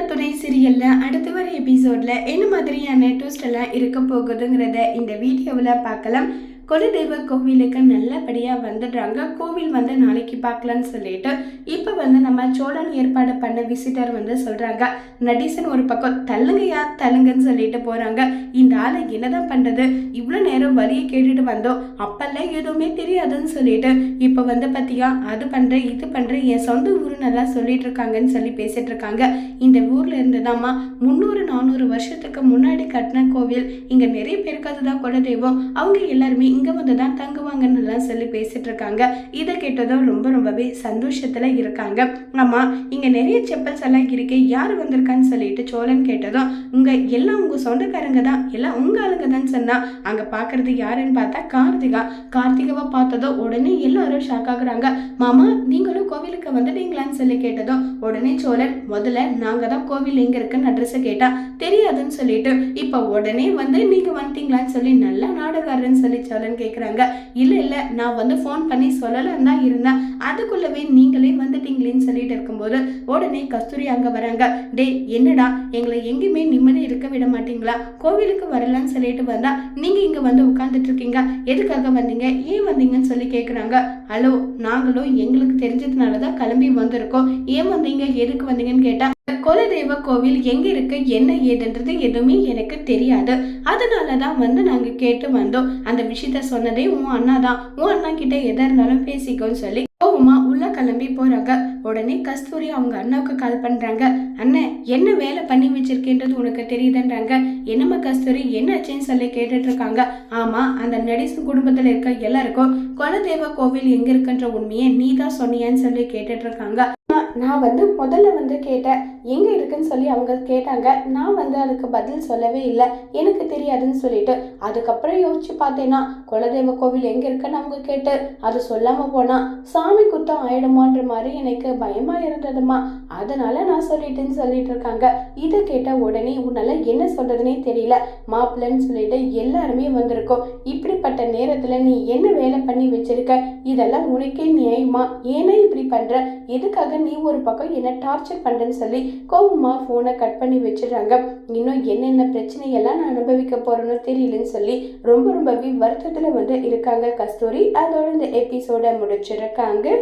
துணை சீரியல்ல அடுத்த வர எபிசோட்ல என்ன மாதிரியான ட்விஸ்ட் எல்லாம் இருக்க போகுதுங்கிறத இந்த வீடியோவில் பார்க்கலாம். குலதெய்வ கோவிலுக்கு நல்லபடியாக வந்துடுறாங்க. கோவில் வந்து நாளைக்கு பார்க்கலான்னு சொல்லிட்டு இப்போ வந்து நம்ம சோழன் ஏற்பாடு பண்ண விசிட்டர் வந்து சொல்கிறாங்க. நடீசன் ஒரு பக்கம் தள்ளுங்கயா தள்ளுங்கன்னு சொல்லிட்டு போகிறாங்க. இந்த ஆளை என்னதான் பண்ணுறது, இவ்வளோ நேரம் வழியை கேட்டுட்டு வந்தோம், அப்பெல்லாம் எதுவுமே தெரியாதுன்னு சொல்லிட்டு இப்போ வந்து பார்த்தியா அது பண்ணுறேன் இது பண்ணுறேன் என் சொந்த ஊர் நல்லா சொல்லிட்டு இருக்காங்கன்னு சொல்லி பேசிட்டு இருக்காங்க. இந்த ஊரில் இருந்துதாம்மா 300-400 வருஷத்துக்கு முன்னாடி கட்டின கோவில். இங்கே நிறைய பேருக்கு அதுதான் குலதெய்வம். அவங்க எல்லாருமே இங்கே வந்து தான் தங்குவாங்கன்னு எல்லாம் சொல்லி பேசிட்டு இருக்காங்க. இதை கேட்டதும் ரொம்பவே சந்தோஷத்தில் இருக்காங்க. ஆமாம், இங்கே நிறைய செப்பல்ஸ் எல்லாம் இருக்கே, யார் வந்திருக்கான்னு சொல்லிட்டு சோழன் கேட்டதும் இங்கே எல்லாம் உங்கள் சொந்தக்காரங்க தான், எல்லாம் உங்கள் ஆளுங்க தான் சொன்னா. அங்கே பார்க்கறது யாருன்னு பார்த்தா கார்த்திகாவை பார்த்ததும் உடனே எல்லாரும் ஷாக் ஆகுறாங்க. மாமா நீங்களும் கோவிலுக்கு வந்துட்டீங்களான்னு சொல்லி கேட்டதும் உடனே சோழன் முதல்ல நாங்கள் தான் கோவில் எங்கே இருக்குன்னு அட்ரஸை கேட்டா தெரியாதுன்னு சொல்லிட்டு இப்போ உடனே வந்து நீங்கள் வந்துட்டீங்களான்னு சொல்லி நல்லா நாடகாரன்னு சொல்லி சோழன் கேட்குறாங்க. இல்லை நான் வந்து ஃபோன் பண்ணி சொல்லலாம் தான் இருந்தேன், அதுக்குள்ளவே நீங்களே வந்துட்டீங்களேன்னு சொல்லிட்டு இருக்கும்போது உடனே கஸ்தூரி அங்கே வராங்க. டே என்னடா எங்களை எங்கேயுமே நிம்மதி இருக்க விட மாட்டீங்களா, கோவிலுக்கு வரலான்னு சொல்லிட்டு வந்தா நீங்கள் இங்கே வந்து உட்காந்துட்டு இருக்கீங்க, எதுக்காக வந்தீங்க, ஏன் வந்தீங்கன்னு சொல்லி கேட்குறாங்க. ஹலோ, நாங்களும் எங்களுக்கு தெரிஞ்சதுனால தான் கிளம்பி வந்திருக்கோம், ஏன் வந்தீங்க எதுக்கு வந்தீங்கன்னு கேட்டா குலதெய்வ கோவில் எங்கே இருக்கு என்ன ஏதுன்றது எதுவுமே எனக்கு தெரியாது, அதனால தான் வந்து நாங்கள் கேட்டு வந்தோம். அந்த விஷயத்த சொன்னதே உன் அண்ணா தான், உன் அண்ணா கிட்ட எதா இருந்தாலும் பேசிக்கோன்னு சொல்லி கோவமா உள்ள கிளம்பி போறாங்க. உடனே கஸ்தூரி அவங்க அண்ணாவுக்கு கால் பண்றாங்க. அண்ணன் என்ன வேலை பண்ணி வச்சிருக்கேன்றது உனக்கு தெரியுதுன்றாங்க. என்னம்மா கஸ்தூரி என்னாச்சுன்னு சொல்லி கேட்டுட்டு இருக்காங்க. ஆமா, அந்த நடீசன் குடும்பத்துல இருக்க எல்லாருக்கும் குலதெய்வ கோவில் எங்க இருக்குன்ற உண்மையை நீ தான் சொன்னியான்னு சொல்லி கேட்டுட்டு இருக்காங்க. நான் வந்து முதல்ல வந்து கேட்டேன் எங்கே இருக்குன்னு சொல்லி அவங்க கேட்டாங்க, நான் வந்து அதுக்கு பதில் சொல்லவே இல்லை, எனக்கு தெரியாதுன்னு சொல்லிட்டு அதுக்கப்புறம் யோசிச்சு பார்த்தேன்னா குலதெய்வ கோவில் எங்கே இருக்குன்னு அவங்க கேட்டு அது சொல்லாமல் போனா சாமி குத்தம் ஆயிடுமான்ற மாதிரி எனக்கு பயமாக இருந்ததுமா, அதனால நான் சொல்லிட்டேன்னு சொல்லிட்டு இருக்காங்க. இதை கேட்ட உடனே உன்னால என்ன சொல்றதுன்னே தெரியல, மாப்பிள்ளைன்னு சொல்லிட்டு எல்லாருமே வந்திருக்கோம், இப்படிப்பட்ட நேரத்தில் நீ என்ன வேலை பண்ணி வச்சிருக்க, இதெல்லாம் உனக்கே நியாயமா, ஏன்னா இப்படி பண்ற, எதுக்காக நீ ஒரு பக்கம் என்ன டார்ச்சர் பண்றேன்னு சொல்லி கோபமா போனை கட் பண்ணி வச்சிடுறாங்க. இன்னும் என்னென்ன பிரச்சனையெல்லாம் நான் அனுபவிக்க போறேன்னு தெரியலன்னு சொல்லி ரொம்பவே வருத்தத்துல வந்து இருக்காங்க கஸ்தூரி. அதோட இந்த எபிசோட முடிச்சிருக்காங்க.